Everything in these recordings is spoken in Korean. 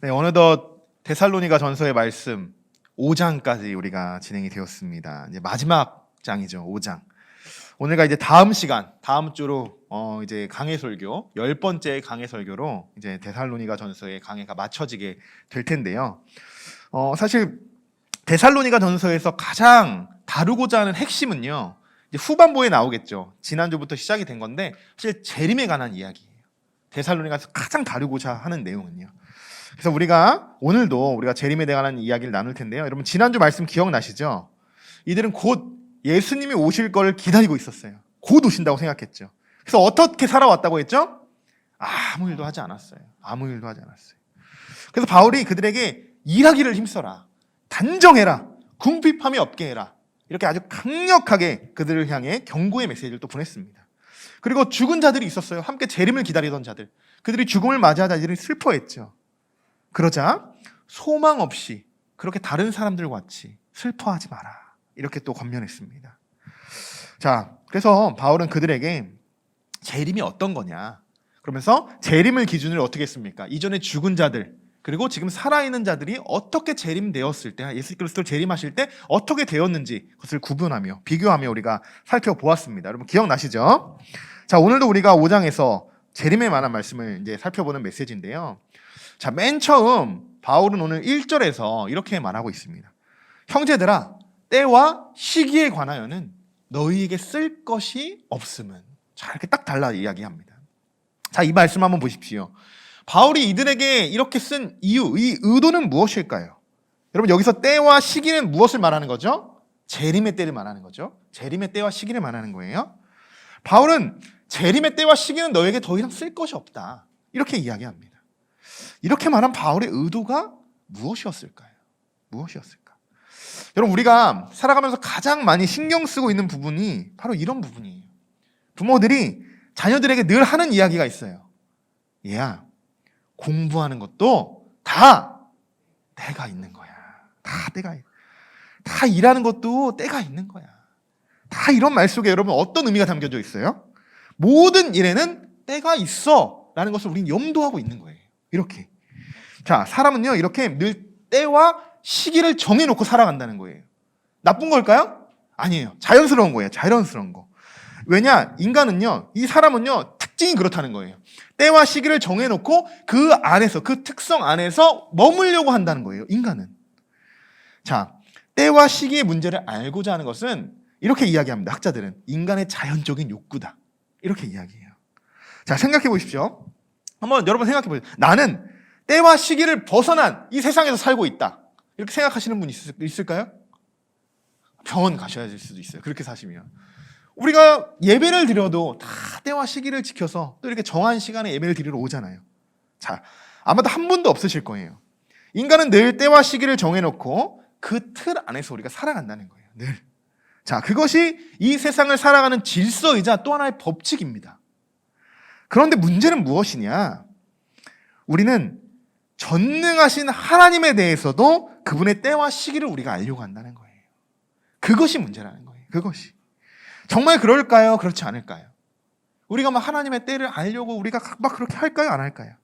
네, 어느덧 데살로니가 전서의 말씀 5장까지 우리가 진행이 되었습니다. 이제 마지막 장이죠, 5장. 오늘가 이제 다음 시간, 다음 주로 이제 강해 설교, 10번째 강해 설교로 이제 데살로니가 전서의 강해가 마쳐지게 될 텐데요. 사실 데살로니가 전서에서 가장 다루고자 하는 핵심은요, 이제 후반부에 나오겠죠. 지난주부터 시작이 된 건데 사실 재림에 관한 이야기예요. 데살로니가에서 가장 다루고자 하는 내용은요. 그래서 오늘도 우리가 재림에 관한 이야기를 나눌 텐데요. 여러분 지난주 말씀 기억나시죠? 이들은 곧 예수님이 오실 걸 기다리고 있었어요. 곧 오신다고 생각했죠. 그래서 어떻게 살아왔다고 했죠? 아무 일도 하지 않았어요. 아무 일도 하지 않았어요. 그래서 바울이 그들에게 일하기를 힘써라, 단정해라, 궁핍함이 없게 해라, 이렇게 아주 강력하게 그들을 향해 경고의 메시지를 또 보냈습니다. 그리고 죽은 자들이 있었어요. 함께 재림을 기다리던 자들. 그들이 죽음을 맞이하자 이들이 슬퍼했죠. 그러자 소망 없이 그렇게 다른 사람들과 같이 슬퍼하지 마라, 이렇게 또 권면했습니다. 자, 그래서 바울은 그들에게 재림이 어떤 거냐, 그러면서 재림을 기준으로 어떻게 했습니까? 이전에 죽은 자들 그리고 지금 살아있는 자들이 어떻게 재림되었을 때, 예수 그리스도를 재림하실 때 어떻게 되었는지 그것을 구분하며 비교하며 우리가 살펴보았습니다. 여러분 기억나시죠? 자, 오늘도 우리가 5장에서 재림에 관한 말씀을 이제 살펴보는 메시지인데요. 자, 맨 처음 바울은 오늘 1절에서 이렇게 말하고 있습니다. 형제들아, 때와 시기에 관하여는 너희에게 쓸 것이 없음은. 자, 이렇게 딱 달라 이야기합니다. 자, 이 말씀 한번 보십시오. 바울이 이들에게 이렇게 쓴 이유, 이 의도는 무엇일까요? 여러분 여기서 때와 시기는 무엇을 말하는 거죠? 재림의 때를 말하는 거죠. 재림의 때와 시기를 말하는 거예요. 바울은 재림의 때와 시기는 너에게 더 이상 쓸 것이 없다, 이렇게 이야기합니다. 이렇게 말한 바울의 의도가 무엇이었을까요? 무엇이었을까? 여러분 우리가 살아가면서 가장 많이 신경 쓰고 있는 부분이 바로 이런 부분이에요. 부모들이 자녀들에게 늘 하는 이야기가 있어요. 얘야, 공부하는 것도 다 때가 있는 거야. 다 일하는 것도 때가 있는 거야. 다 이런 말 속에 여러분 어떤 의미가 담겨져 있어요? 모든 일에는 때가 있어 라는 것을 우리는 염두하고 있는 거예요. 이렇게. 자, 사람은요 이렇게 늘 때와 시기를 정해놓고 살아간다는 거예요. 나쁜 걸까요? 아니에요. 자연스러운 거예요. 자연스러운 거. 왜냐? 인간은요, 이 사람은요 특징이 그렇다는 거예요. 때와 시기를 정해놓고 그 안에서, 그 특성 안에서 머물려고 한다는 거예요. 인간은. 자, 때와 시기의 문제를 알고자 하는 것은 이렇게 이야기합니다. 학자들은 인간의 자연적인 욕구다, 이렇게 이야기해요. 자, 생각해 보십시오. 한번 여러분 생각해 보세요. 나는 때와 시기를 벗어난 이 세상에서 살고 있다, 이렇게 생각하시는 분 있을까요? 병원 가셔야 될 수도 있어요. 그렇게 사시면. 우리가 예배를 드려도 다 때와 시기를 지켜서 또 이렇게 정한 시간에 예배를 드리러 오잖아요. 자, 아마도 한 분도 없으실 거예요. 인간은 늘 때와 시기를 정해놓고 그 틀 안에서 우리가 살아간다는 거예요. 늘. 자, 그것이 이 세상을 살아가는 질서이자 또 하나의 법칙입니다. 그런데 문제는 무엇이냐? 우리는 전능하신 하나님에 대해서도 그분의 때와 시기를 우리가 알려고 한다는 거예요. 그것이 문제라는 거예요. 그것이. 정말 그럴까요? 그렇지 않을까요? 우리가 막 하나님의 때를 알려고 우리가 막 그렇게 할까요? 안 할까요?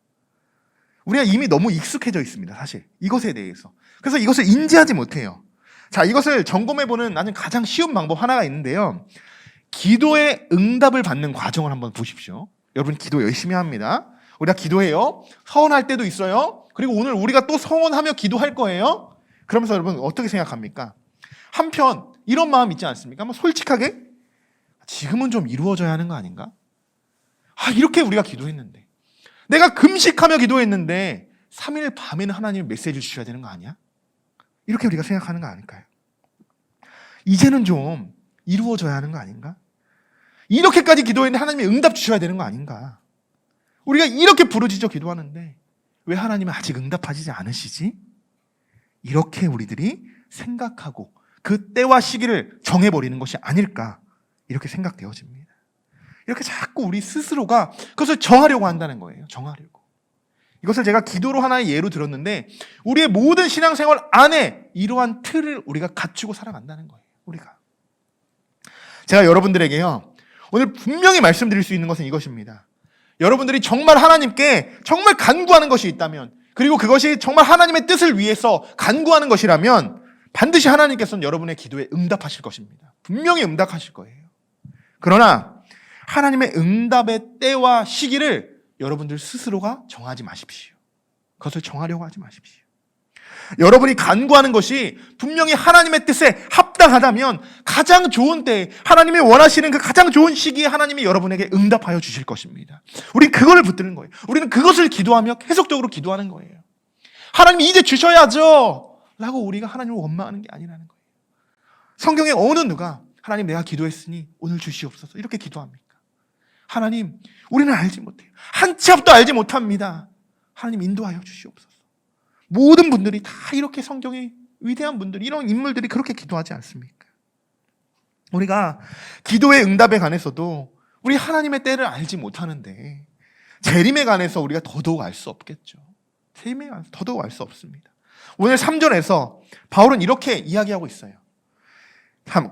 우리가 이미 너무 익숙해져 있습니다. 사실 이것에 대해서. 그래서 이것을 인지하지 못해요. 자, 이것을 점검해보는 아주 가장 쉬운 방법 하나가 있는데요. 기도의 응답을 받는 과정을 한번 보십시오. 여러분 기도 열심히 합니다. 우리가 기도해요. 서원할 때도 있어요. 그리고 오늘 우리가 또 서원하며 기도할 거예요. 그러면서 여러분 어떻게 생각합니까? 한편 이런 마음 있지 않습니까? 한번 솔직하게 지금은 좀 이루어져야 하는 거 아닌가? 이렇게 우리가 기도했는데, 내가 금식하며 기도했는데 3일 밤에는 하나님 메시지를 주셔야 되는 거 아니야? 이렇게 우리가 생각하는 거 아닐까요? 이제는 좀 이루어져야 하는 거 아닌가? 이렇게까지 기도했는데 하나님이 응답 주셔야 되는 거 아닌가? 우리가 이렇게 부르짖어 기도하는데 왜 하나님은 아직 응답하시지 않으시지? 이렇게 우리들이 생각하고 그 때와 시기를 정해버리는 것이 아닐까, 이렇게 생각되어집니다. 이렇게 자꾸 우리 스스로가 그것을 정하려고 한다는 거예요. 정하려고. 이것을 제가 기도로 하나의 예로 들었는데 우리의 모든 신앙생활 안에 이러한 틀을 우리가 갖추고 살아간다는 거예요. 우리가. 제가 여러분들에게요, 오늘 분명히 말씀드릴 수 있는 것은 이것입니다. 여러분들이 정말 하나님께 정말 간구하는 것이 있다면 그리고 그것이 정말 하나님의 뜻을 위해서 간구하는 것이라면 반드시 하나님께서는 여러분의 기도에 응답하실 것입니다. 분명히 응답하실 거예요. 그러나 하나님의 응답의 때와 시기를 여러분들 스스로가 정하지 마십시오. 그것을 정하려고 하지 마십시오. 여러분이 간구하는 것이 분명히 하나님의 뜻에 합당하다면 가장 좋은 때에 하나님이 원하시는 그 가장 좋은 시기에 하나님이 여러분에게 응답하여 주실 것입니다. 우린 그거를 붙드는 거예요. 우리는 그것을 기도하며 계속적으로 기도하는 거예요. 하나님이 이제 주셔야죠 라고 우리가 하나님을 원망하는 게 아니라는 거예요. 성경에 어느 누가 하나님 내가 기도했으니 오늘 주시옵소서 이렇게 기도합니까? 하나님 우리는 알지 못해요. 한 치 앞도 알지 못합니다. 하나님 인도하여 주시옵소서. 모든 분들이 다 이렇게 성경의 위대한 분들, 이런 인물들이 그렇게 기도하지 않습니까? 우리가 기도의 응답에 관해서도 우리 하나님의 때를 알지 못하는데 재림에 관해서 우리가 더더욱 알 수 없겠죠. 재림에 관해서 더더욱 알 수 없습니다. 오늘 3절에서 바울은 이렇게 이야기하고 있어요.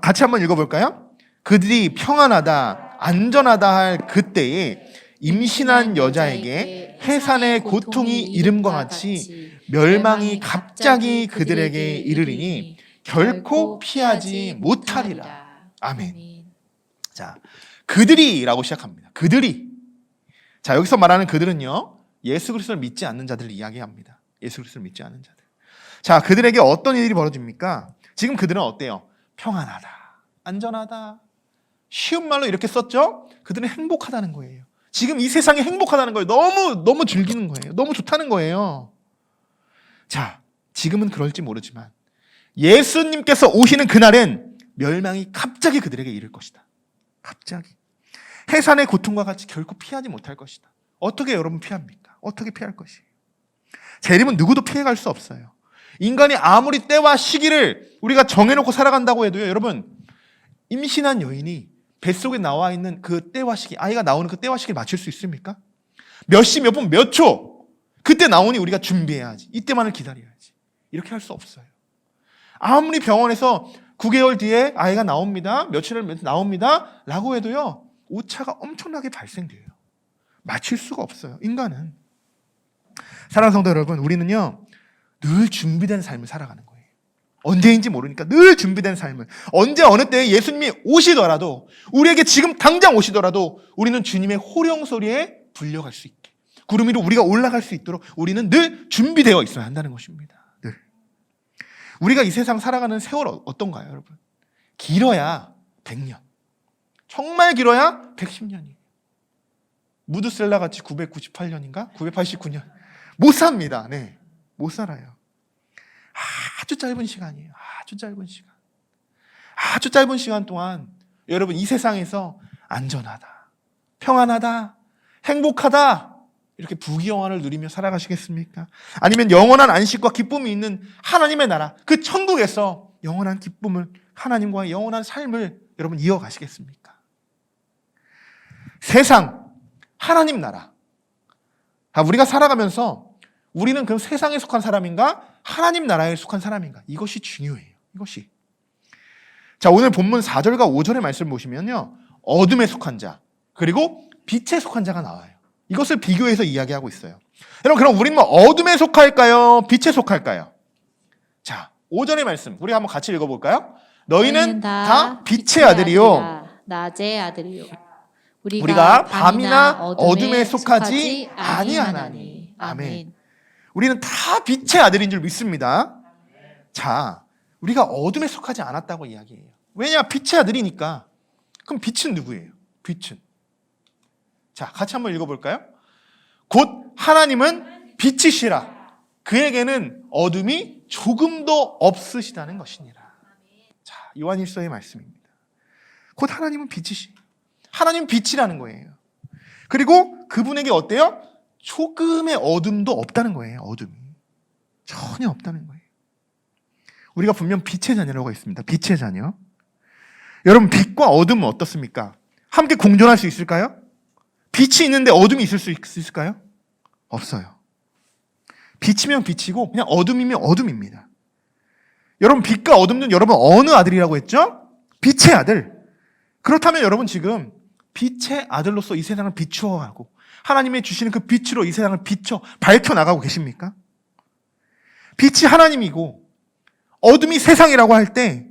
같이 한번 읽어볼까요? 그들이 평안하다, 안전하다 할 그때에 임신한 여자에게 해산의 고통이 이름과 같이 멸망이 갑자기 그들에게 이르리니 결코 피하지 못하리라. 아멘. 자, 그들이라고 시작합니다. 그들이. 자, 여기서 말하는 그들은요, 예수 그리스도를 믿지 않는 자들을 이야기합니다. 예수 그리스도를 믿지 않는 자들. 자, 그들에게 어떤 일이 벌어집니까? 지금 그들은 어때요? 평안하다, 안전하다. 쉬운 말로 이렇게 썼죠? 그들은 행복하다는 거예요. 지금 이 세상이 행복하다는 거예요. 너무 즐기는 거예요. 너무 좋다는 거예요. 자, 지금은 그럴지 모르지만 예수님께서 오시는 그날엔 멸망이 갑자기 그들에게 이를 것이다. 갑자기. 해산의 고통과 같이 결코 피하지 못할 것이다. 어떻게 여러분 피합니까? 어떻게 피할 것이에요? 재림은 누구도 피해갈 수 없어요. 인간이 아무리 때와 시기를 우리가 정해놓고 살아간다고 해도요, 여러분, 임신한 여인이 뱃속에 나와 있는 그 때와 시기, 아이가 나오는 그 때와 시기를 맞출 수 있습니까? 몇 시, 몇 분, 몇 초, 그때 나오니 우리가 준비해야지. 이때만을 기다려야지. 이렇게 할 수 없어요. 아무리 병원에서 9개월 뒤에 아이가 나옵니다. 며칠을 나옵니다. 라고 해도요, 오차가 엄청나게 발생돼요. 맞출 수가 없어요. 인간은. 사랑하는 성도 여러분, 우리는요, 늘 준비된 삶을 살아가는 거예요. 언제인지 모르니까 늘 준비된 삶을. 언제 어느 때에 예수님이 오시더라도, 우리에게 지금 당장 오시더라도 우리는 주님의 호령 소리에 불려갈 수 있게, 구름 위로 우리가 올라갈 수 있도록 우리는 늘 준비되어 있어야 한다는 것입니다. 늘. 우리가 이 세상 살아가는 세월 어떤가요, 여러분? 길어야 100년. 정말 길어야 110년이에요. 무드셀라 같이 998년인가? 989년. 못 삽니다. 네. 못 살아요. 아주 짧은 시간이에요. 아주 짧은 시간. 아주 짧은 시간 동안 여러분 이 세상에서 안전하다, 평안하다, 행복하다 이렇게 부귀영화를 누리며 살아가시겠습니까? 아니면 영원한 안식과 기쁨이 있는 하나님의 나라, 그 천국에서 영원한 기쁨을, 하나님과의 영원한 삶을 여러분 이어가시겠습니까? 세상, 하나님 나라. 우리가 살아가면서 우리는 그 세상에 속한 사람인가? 하나님 나라에 속한 사람인가? 이것이 중요해요. 이것이. 자, 오늘 본문 4절과 5절의 말씀을 보시면요, 어둠에 속한 자, 그리고 빛에 속한 자가 나와요. 이것을 비교해서 이야기하고 있어요. 여러분, 그럼 우리는 어둠에 속할까요? 빛에 속할까요? 자, 5절의 말씀 우리 한번 같이 읽어볼까요? 너희는 다 빛의 아들이요, 낮의 아들이요. 우리가 밤이나 어둠에 속하지 아니하나니. 아멘. 우리는 다 빛의 아들인 줄 믿습니다. 자, 우리가 어둠에 속하지 않았다고 이야기해요. 왜냐? 빛의 아들이니까. 그럼 빛은 누구예요? 빛은. 자, 같이 한번 읽어볼까요? 곧 하나님은 빛이시라. 그에게는 어둠이 조금도 없으시다는 것이니라. 자, 요한일서의 말씀입니다. 곧 하나님은 빛이시. 하나님은 빛이라는 거예요. 그리고 그분에게 어때요? 조금의 어둠도 없다는 거예요. 어둠이. 전혀 없다는 거예요. 우리가 분명 빛의 자녀라고 했습니다. 빛의 자녀. 여러분, 빛과 어둠은 어떻습니까? 함께 공존할 수 있을까요? 빛이 있는데 어둠이 있을 수 있을까요? 없어요. 빛이면 빛이고 그냥 어둠이면 어둠입니다. 여러분, 빛과 어둠은 여러분 어느 아들이라고 했죠? 빛의 아들. 그렇다면 여러분 지금 빛의 아들로서 이 세상을 비추어가고 하나님의 주시는 그 빛으로 이 세상을 비춰 밝혀나가고 계십니까? 빛이 하나님이고 어둠이 세상이라고 할 때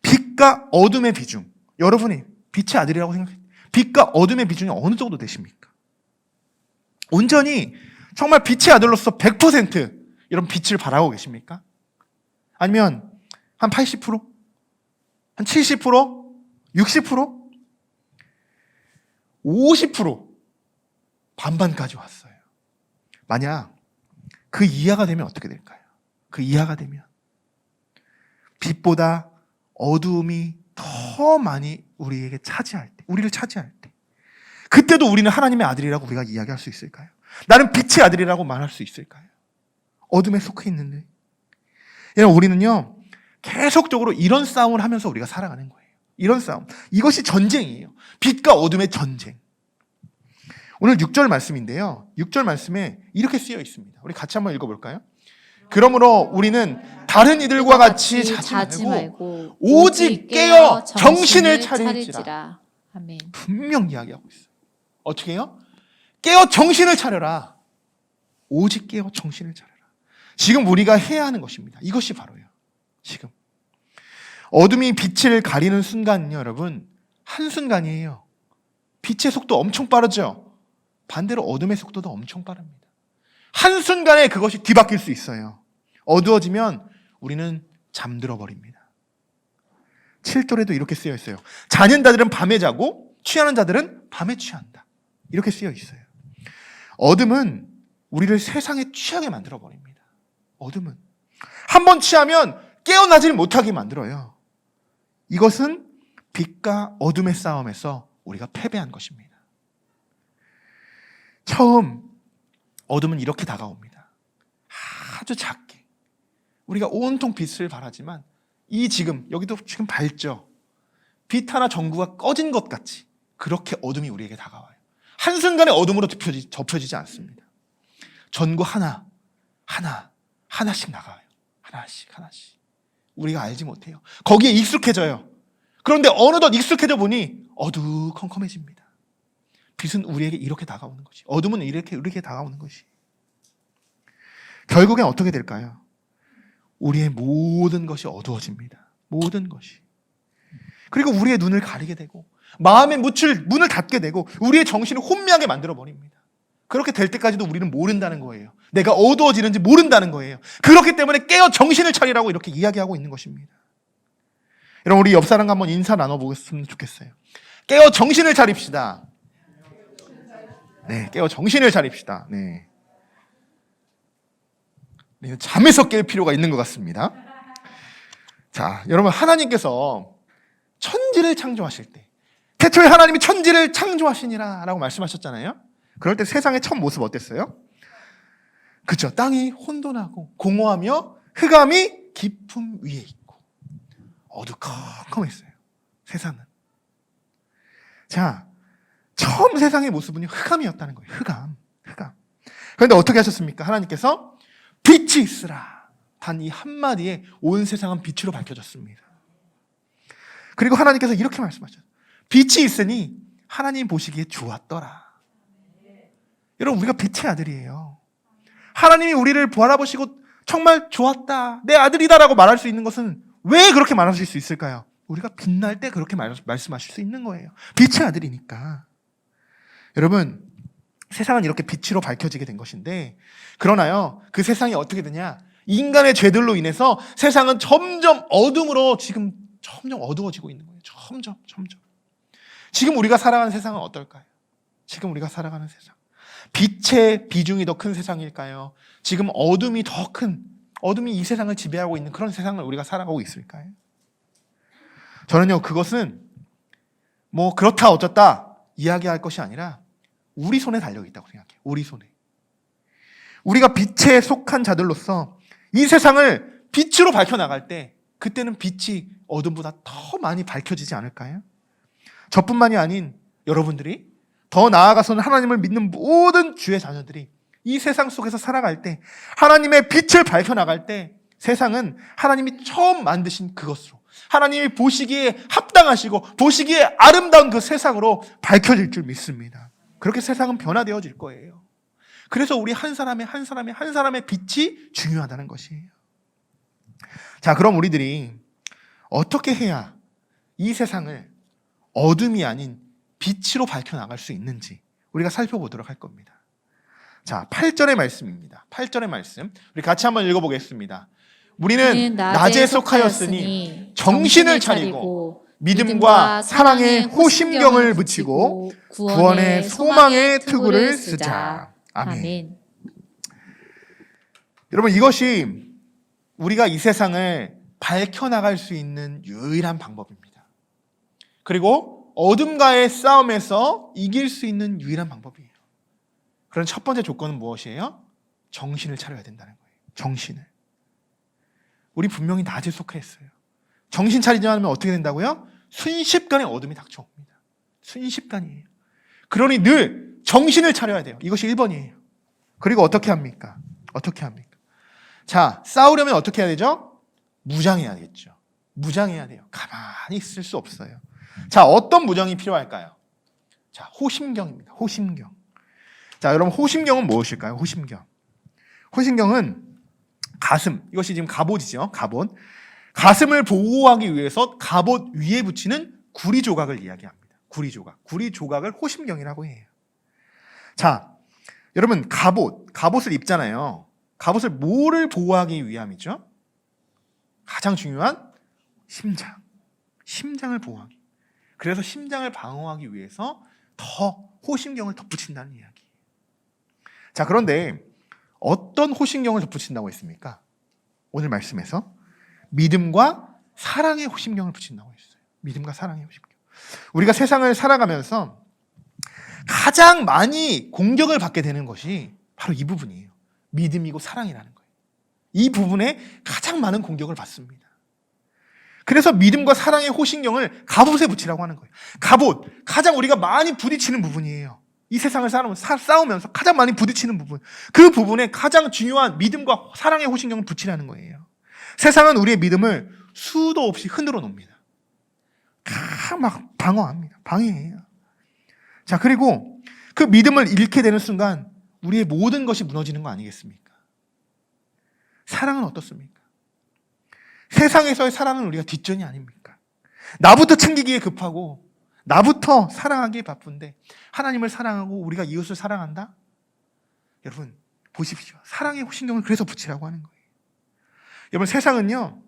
빛과 어둠의 비중, 여러분이 빛의 아들이라고 생각해요. 빛과 어둠의 비중이 어느 정도 되십니까? 온전히 정말 빛의 아들로서 100% 이런 빛을 발하고 계십니까? 아니면 한 80%? 한 70%? 60%? 50% 반반까지 왔어요. 만약 그 이하가 되면 어떻게 될까요? 그 이하가 되면 빛보다 어두움이 더 많이 우리에게 차지할 때, 우리를 차지할 때, 그때도 우리는 하나님의 아들이라고 우리가 이야기할 수 있을까요? 나는 빛의 아들이라고 말할 수 있을까요? 어둠에 속해 있는데. 여러분, 우리는요 계속적으로 이런 싸움을 하면서 우리가 살아가는 거예요. 이런 싸움. 이것이 전쟁이에요. 빛과 어둠의 전쟁. 오늘 6절 말씀인데요. 6절 말씀에 이렇게 쓰여 있습니다. 우리 같이 한번 읽어볼까요? 그러므로 우리는 다른 이들과 같이 자지 말고 오직 깨어 정신을 차릴지라. 아멘. 분명 이야기하고 있어요. 어떻게 해요? 깨어 정신을 차려라. 오직 깨어 정신을 차려라. 지금 우리가 해야 하는 것입니다. 이것이 바로요. 지금 어둠이 빛을 가리는 순간은요, 여러분, 한순간이에요. 빛의 속도 엄청 빠르죠? 반대로 어둠의 속도도 엄청 빠릅니다. 한순간에 그것이 뒤바뀔 수 있어요. 어두워지면 우리는 잠들어 버립니다. 7절에도 이렇게 쓰여 있어요. 자는 자들은 밤에 자고 취하는 자들은 밤에 취한다. 이렇게 쓰여 있어요. 어둠은 우리를 세상에 취하게 만들어 버립니다. 어둠은 한번 취하면 깨어나질 못하게 만들어요. 이것은 빛과 어둠의 싸움에서 우리가 패배한 것입니다. 처음 어둠은 이렇게 다가옵니다. 아주 작게. 우리가 온통 빛을 발하지만 이 지금 여기도 지금 밝죠. 빛 하나 전구가 꺼진 것 같이 그렇게 어둠이 우리에게 다가와요. 한순간에 어둠으로 덮여지지 않습니다. 전구 하나씩 나가요. 하나씩. 우리가 알지 못해요. 거기에 익숙해져요. 그런데 어느덧 익숙해져 보니 어두컴컴해집니다. 빛은 우리에게 이렇게 다가오는 것이, 어둠은 이렇게 다가오는 것이. 결국엔 어떻게 될까요? 우리의 모든 것이 어두워집니다. 모든 것이. 그리고 우리의 눈을 가리게 되고 마음의 문을 닫게 되고 우리의 정신을 혼미하게 만들어 버립니다. 그렇게 될 때까지도 우리는 모른다는 거예요. 내가 어두워지는지 모른다는 거예요. 그렇기 때문에 깨어 정신을 차리라고 이렇게 이야기하고 있는 것입니다. 여러분, 우리 옆 사람과 한번 인사 나눠보겠으면 좋겠어요. 깨어 정신을 차립시다. 네, 깨어 정신을 차립시다. 네. 네, 잠에서 깰 필요가 있는 것 같습니다. 자, 여러분, 하나님께서 천지를 창조하실 때, 태초에 하나님이 천지를 창조하시니라 라고 말씀하셨잖아요. 그럴 때 세상의 첫 모습 어땠어요? 그쵸? 땅이 혼돈하고 공허하며 흑암이 깊음 위에 있고 어두컴컴했어요. 세상은. 자, 처음 세상의 모습은요, 흑암이었다는 거예요. 흑암. 그런데 어떻게 하셨습니까? 하나님께서 빛이 있으라. 단 이 한마디에 온 세상은 빛으로 밝혀졌습니다. 그리고 하나님께서 이렇게 말씀하셨어요. 빛이 있으니 하나님 보시기에 좋았더라. 여러분, 우리가 빛의 아들이에요. 하나님이 우리를 바라보시고 정말 좋았다, 내 아들이다라고 말할 수 있는 것은 왜 그렇게 말하실 수 있을까요? 우리가 빛날 때 그렇게 말씀하실 수 있는 거예요. 빛의 아들이니까. 여러분, 세상은 이렇게 빛으로 밝혀지게 된 것인데, 그러나요, 그 세상이 어떻게 되냐? 인간의 죄들로 인해서 세상은 점점 어둠으로 지금 점점 어두워지고 있는 거예요. 점점. 지금 우리가 살아가는 세상은 어떨까요? 지금 우리가 살아가는 세상. 빛의 비중이 더 큰 세상일까요? 지금 어둠이 이 세상을 지배하고 있는 그런 세상을 우리가 살아가고 있을까요? 저는요, 그것은 뭐 그렇다 어쩌다 이야기할 것이 아니라 우리 손에 달려있다고 생각해요. 우리 손에. 우리가 빛에 속한 자들로서 이 세상을 빛으로 밝혀나갈 때 그때는 빛이 어둠보다 더 많이 밝혀지지 않을까요? 저뿐만이 아닌 여러분들이, 더 나아가서는 하나님을 믿는 모든 주의 자녀들이 이 세상 속에서 살아갈 때, 하나님의 빛을 밝혀나갈 때 세상은 하나님이 처음 만드신 그것으로, 하나님이 보시기에 합당하시고 보시기에 아름다운 그 세상으로 밝혀질 줄 믿습니다. 그렇게 세상은 변화되어질 거예요. 그래서 우리 한 사람의 빛이 중요하다는 것이에요. 자, 그럼 우리들이 어떻게 해야 이 세상을 어둠이 아닌 빛으로 밝혀나갈 수 있는지 우리가 살펴보도록 할 겁니다. 자, 8절의 말씀입니다. 8절의 말씀 우리 같이 한번 읽어보겠습니다. 우리는 낮에 속하였으니 정신을 차리고 믿음과 사랑의 호심경을 붙이고 구원의 소망의 투구를 쓰자. 아멘. 여러분, 이것이 우리가 이 세상을 밝혀나갈 수 있는 유일한 방법입니다. 그리고 어둠과의 싸움에서 이길 수 있는 유일한 방법이에요. 그런 첫 번째 조건은 무엇이에요? 정신을 차려야 된다는 거예요. 정신을. 우리 분명히 낮에 속했어요. 정신 차리지 않으면 어떻게 된다고요? 순식간에 어둠이 닥쳐옵니다. 순식간이에요. 그러니 늘 정신을 차려야 돼요. 이것이 1번이에요. 그리고 어떻게 합니까? 어떻게 합니까? 자, 싸우려면 어떻게 해야 되죠? 무장해야겠죠. 무장해야 돼요. 가만히 있을 수 없어요. 자, 어떤 무장이 필요할까요? 자, 호심경입니다. 호심경. 자, 여러분, 호심경은 무엇일까요? 호심경. 호심경은 가슴, 이것이 지금 갑옷이죠. 갑옷. 가슴을 보호하기 위해서 갑옷 위에 붙이는 구리 조각을 이야기합니다. 구리 조각. 구리 조각을 호심경이라고 해요. 자, 여러분, 갑옷을 입잖아요. 갑옷을 뭐를 보호하기 위함이죠? 가장 중요한 심장을 보호하기. 그래서 심장을 방어하기 위해서 더 호심경을 덧붙인다는 이야기. 자, 그런데 어떤 호심경을 덧붙인다고 했습니까? 오늘 말씀에서 믿음과 사랑의 호심경을 붙인다고 했어요. 믿음과 사랑의 호심경. 우리가 세상을 살아가면서 가장 많이 공격을 받게 되는 것이 바로 이 부분이에요. 믿음이고 사랑이라는 거예요. 이 부분에 가장 많은 공격을 받습니다. 그래서 믿음과 사랑의 호심경을 갑옷에 붙이라고 하는 거예요. 갑옷, 가장 우리가 많이 부딪히는 부분이에요. 이 세상을 싸우면서 가장 많이 부딪히는 부분, 그 부분에 가장 중요한 믿음과 사랑의 호심경을 붙이라는 거예요. 세상은 우리의 믿음을 수도 없이 흔들어 놓습니다. 막 방어합니다. 방해해요. 자, 그리고 그 믿음을 잃게 되는 순간 우리의 모든 것이 무너지는 거 아니겠습니까? 사랑은 어떻습니까? 세상에서의 사랑은 우리가 뒷전이 아닙니까? 나부터 챙기기에 급하고 나부터 사랑하기에 바쁜데 하나님을 사랑하고 우리가 이웃을 사랑한다? 여러분, 보십시오. 사랑의 호심경을 그래서 붙이라고 하는 거예요. 여러분, 세상은요,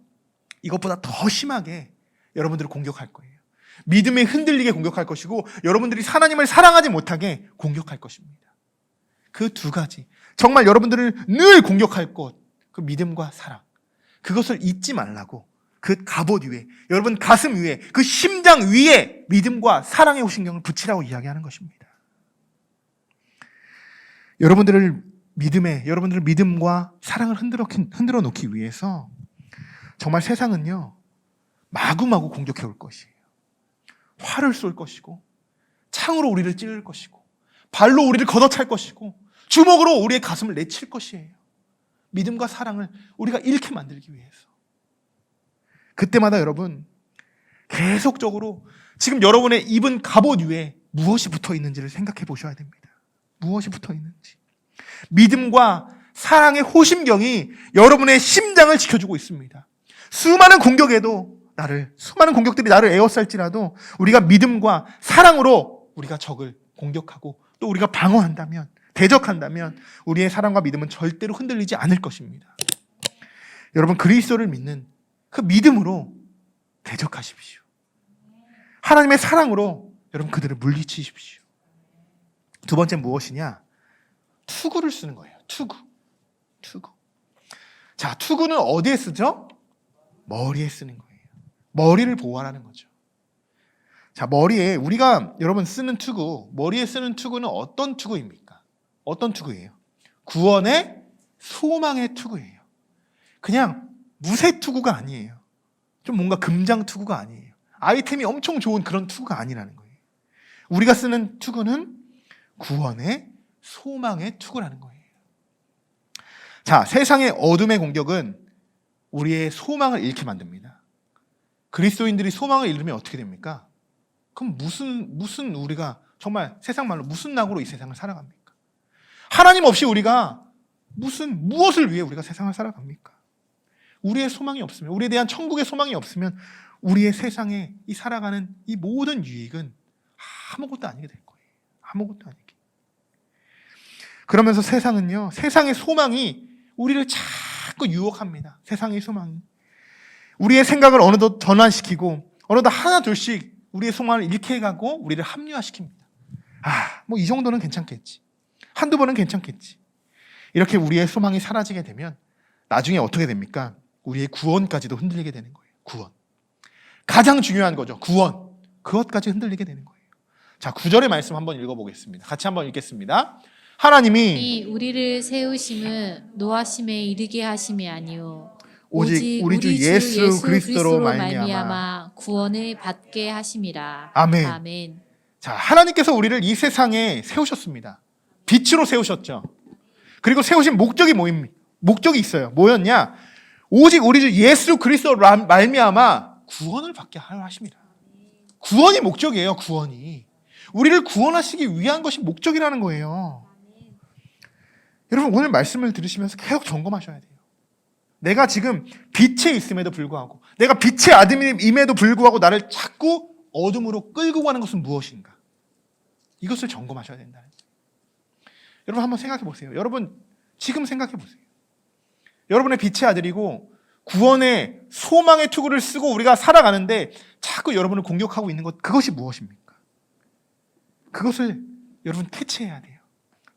이것보다 더 심하게 여러분들을 공격할 거예요. 믿음에 흔들리게 공격할 것이고 여러분들이 하나님을 사랑하지 못하게 공격할 것입니다. 그 두 가지, 정말 여러분들을 늘 공격할 것, 그 믿음과 사랑, 그것을 잊지 말라고 그 갑옷 위에, 여러분 가슴 위에, 그 심장 위에 믿음과 사랑의 호심경을 붙이라고 이야기하는 것입니다. 여러분들을 믿음과 사랑을 흔들어 놓기 위해서 정말 세상은요, 마구마구 공격해 올 것이에요. 활을 쏠 것이고 창으로 우리를 찌를 것이고 발로 우리를 걷어찰 것이고 주먹으로 우리의 가슴을 내칠 것이에요. 믿음과 사랑을 우리가 잃게 만들기 위해서. 그때마다 여러분, 계속적으로 지금 여러분의 입은 갑옷 위에 무엇이 붙어 있는지를 생각해 보셔야 됩니다. 무엇이 붙어 있는지. 믿음과 사랑의 호심경이 여러분의 심장을 지켜주고 있습니다. 수많은 공격들이 나를 에워쌀지라도 우리가 믿음과 사랑으로 우리가 적을 공격하고 또 우리가 방어한다면, 대적한다면 우리의 사랑과 믿음은 절대로 흔들리지 않을 것입니다. 여러분, 그리스도를 믿는 그 믿음으로 대적하십시오. 하나님의 사랑으로 여러분 그들을 물리치십시오. 두 번째 무엇이냐? 투구를 쓰는 거예요. 투구. 자, 투구는 어디에 쓰죠? 머리에 쓰는 거예요. 머리를 보호하라는 거죠. 자, 머리에 우리가 여러분 쓰는 투구, 머리에 쓰는 투구는 어떤 투구입니까? 어떤 투구예요? 구원의 소망의 투구예요. 그냥 무쇠 투구가 아니에요. 좀 뭔가 금장 투구가 아니에요. 아이템이 엄청 좋은 그런 투구가 아니라는 거예요. 우리가 쓰는 투구는 구원의 소망의 투구라는 거예요. 자, 세상의 어둠의 공격은 우리의 소망을 잃게 만듭니다. 그리스도인들이 소망을 잃으면 어떻게 됩니까? 그럼 무슨 우리가 정말 세상 말로 무슨 낙으로 이 세상을 살아갑니까? 하나님 없이 우리가 무엇을 위해 우리가 세상을 살아갑니까? 우리의 소망이 없으면, 우리에 대한 천국의 소망이 없으면 우리의 세상에 이 살아가는 이 모든 유익은 아무것도 아니게 될 거예요. 아무것도 아니게. 그러면서 세상은요, 세상의 소망이 우리를 자꾸 유혹합니다. 세상의 소망이. 우리의 생각을 어느덧 전환시키고 어느덧 하나 둘씩 우리의 소망을 잃게 해가고 우리를 합리화시킵니다. 뭐 이 정도는 괜찮겠지. 한두 번은 괜찮겠지. 이렇게 우리의 소망이 사라지게 되면 나중에 어떻게 됩니까? 우리의 구원까지도 흔들리게 되는 거예요. 구원. 가장 중요한 거죠. 구원. 그것까지 흔들리게 되는 거예요. 자, 9절의 말씀 한번 읽어보겠습니다. 같이 한번 읽겠습니다. 하나님이 우리를 세우심은 노하심에 이르게 하심이 아니요 오직 우리 주 예수 그리스도로 말미암아 구원을 받게 하심이라. 아멘. 아멘. 자, 하나님께서 우리를 이 세상에 세우셨습니다. 빛으로 세우셨죠. 그리고 세우신 목적이 뭐입니까? 목적이 있어요. 뭐였냐? 오직 우리 주 예수 그리스도로 말미암아 구원을 받게 하심이라. 구원이 목적이에요. 구원이. 우리를 구원하시기 위한 것이 목적이라는 거예요. 여러분, 오늘 말씀을 들으시면서 계속 점검하셔야 돼요. 내가 지금 빛에 있음에도 불구하고, 내가 빛의 아들임에도 불구하고 나를 자꾸 어둠으로 끌고 가는 것은 무엇인가? 이것을 점검하셔야 된다는 거예요. 여러분, 한번 생각해 보세요. 여러분, 지금 생각해 보세요. 여러분의 빛의 아들이고 구원의 소망의 투구를 쓰고 우리가 살아가는데 자꾸 여러분을 공격하고 있는 것, 그것이 무엇입니까? 그것을 여러분 캐치해야 돼요.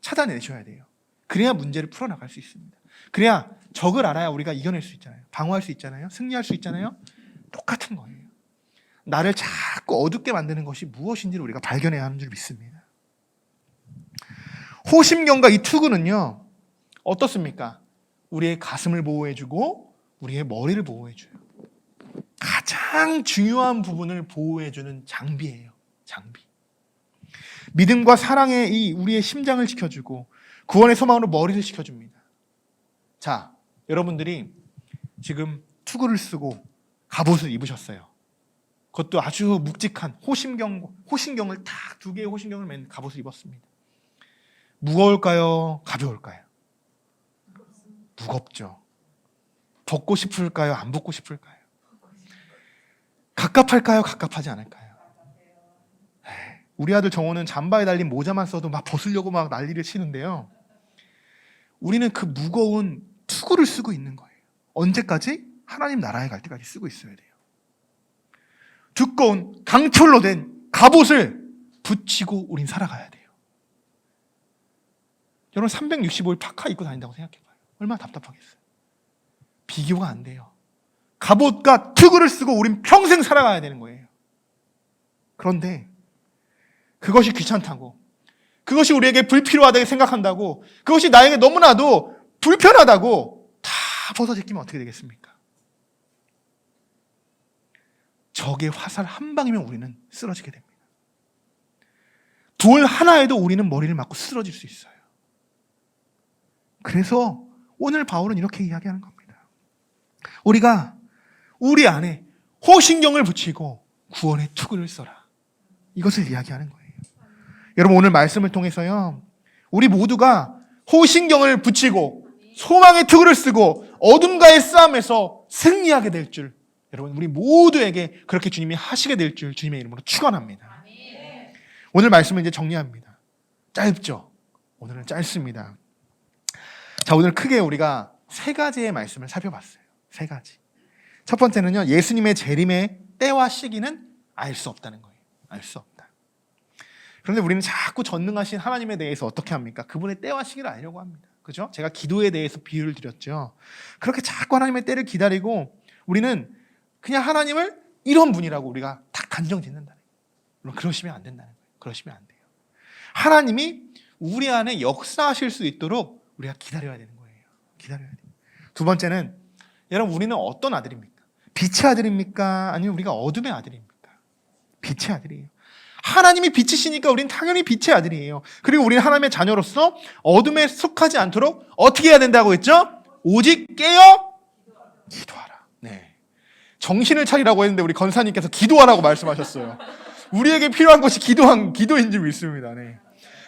찾아내셔야 돼요. 그래야 문제를 풀어나갈 수 있습니다. 그래야 적을 알아야 우리가 이겨낼 수 있잖아요. 방어할 수 있잖아요. 승리할 수 있잖아요. 똑같은 거예요. 나를 자꾸 어둡게 만드는 것이 무엇인지를 우리가 발견해야 하는 줄 믿습니다. 호심경과 이 투구는요, 어떻습니까? 우리의 가슴을 보호해주고 우리의 머리를 보호해줘요. 가장 중요한 부분을 보호해주는 장비예요. 장비. 믿음과 사랑의 이 우리의 심장을 지켜주고 구원의 소망으로 머리를 지켜줍니다. 자, 여러분들이 지금 투구를 쓰고 갑옷을 입으셨어요. 그것도 아주 묵직한 호신경을 딱 2개의 호신경을 맨 갑옷을 입었습니다. 무거울까요? 가벼울까요? 무겁죠. 벗고 싶을까요? 안 벗고 싶을까요? 갑갑할까요? 갑갑하지 않을까요? 우리 아들 정호는 잠바에 달린 모자만 써도 막 벗으려고 막 난리를 치는데요. 우리는 그 무거운 투구를 쓰고 있는 거예요. 언제까지? 하나님 나라에 갈 때까지 쓰고 있어야 돼요. 두꺼운 강철로 된 갑옷을 붙이고 우린 살아가야 돼요. 여러분, 365일 파카 입고 다닌다고 생각해봐요. 얼마나 답답하겠어요. 비교가 안 돼요. 갑옷과 투구를 쓰고 우린 평생 살아가야 되는 거예요. 그런데 그것이 귀찮다고, 그것이 우리에게 불필요하다고 생각한다고, 그것이 나에게 너무나도 불편하다고 다 벗어제끼면 어떻게 되겠습니까? 적의 화살 한 방이면 우리는 쓰러지게 됩니다. 돌 하나에도 우리는 머리를 맞고 쓰러질 수 있어요. 그래서 오늘 바울은 이렇게 이야기하는 겁니다. 우리가 우리 안에 호신경을 붙이고 구원의 투구를 써라. 이것을 이야기하는 거예요. 여러분, 오늘 말씀을 통해서요, 우리 모두가 호신경을 붙이고 소망의 투구를 쓰고 어둠과의 싸움에서 승리하게 될 줄, 여러분, 우리 모두에게 그렇게 주님이 하시게 될 줄 주님의 이름으로 축원합니다. 오늘 말씀을 이제 정리합니다. 짧죠? 오늘은 짧습니다. 자, 오늘 크게 우리가 3가지의 말씀을 살펴봤어요. 3가지. 첫 번째는요, 예수님의 재림의 때와 시기는 알 수 없다는 거예요. 알 수 없다. 그런데 우리는 자꾸 전능하신 하나님에 대해서 어떻게 합니까? 그분의 때와 시기를 알려고 합니다. 그죠? 제가 기도에 대해서 비유를 드렸죠. 그렇게 자꾸 하나님의 때를 기다리고 우리는 그냥 하나님을 이런 분이라고 우리가 딱 단정 짓는다는 거예요. 물론 그러시면 안 된다는 거예요. 그러시면 안 돼요. 하나님이 우리 안에 역사하실 수 있도록 우리가 기다려야 되는 거예요. 기다려야 돼요. 두 번째는, 여러분, 우리는 어떤 아들입니까? 빛의 아들입니까? 아니면 우리가 어둠의 아들입니까? 빛의 아들이에요. 하나님이 빛이시니까 우리는 당연히 빛의 아들이에요. 그리고 우리는 하나님의 자녀로서 어둠에 속하지 않도록 어떻게 해야 된다고 했죠? 오직 깨어 기도하라. 네. 정신을 차리라고 했는데 우리 권사님께서 기도하라고 말씀하셨어요. 우리에게 필요한 것이 기도인 줄 믿습니다. 네.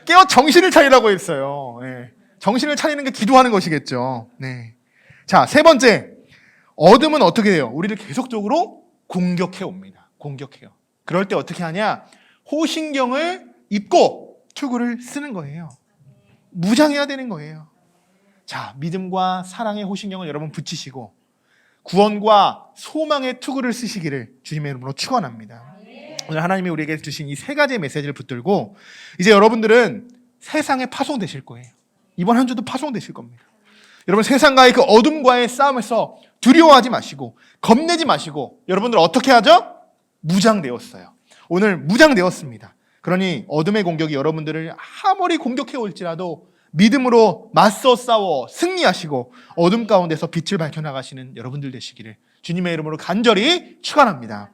깨어 정신을 차리라고 했어요. 네. 정신을 차리는 게 기도하는 것이겠죠. 네. 자, 3번째. 어둠은 어떻게 돼요? 우리를 계속적으로 공격해 옵니다. 공격해요. 그럴 때 어떻게 하냐? 호신경을 입고 투구를 쓰는 거예요. 무장해야 되는 거예요. 자, 믿음과 사랑의 호신경을 여러분 붙이시고 구원과 소망의 투구를 쓰시기를 주님의 이름으로 축원합니다. 오늘 하나님이 우리에게 주신 이 세 가지의 메시지를 붙들고 이제 여러분들은 세상에 파송되실 거예요. 이번 한 주도 파송되실 겁니다. 여러분 세상과의 그 어둠과의 싸움에서 두려워하지 마시고 겁내지 마시고 여러분들 어떻게 하죠? 무장되었어요. 오늘 무장되었습니다. 그러니 어둠의 공격이 여러분들을 아무리 공격해 올지라도 믿음으로 맞서 싸워 승리하시고 어둠 가운데서 빛을 밝혀나가시는 여러분들 되시기를 주님의 이름으로 간절히 축원합니다.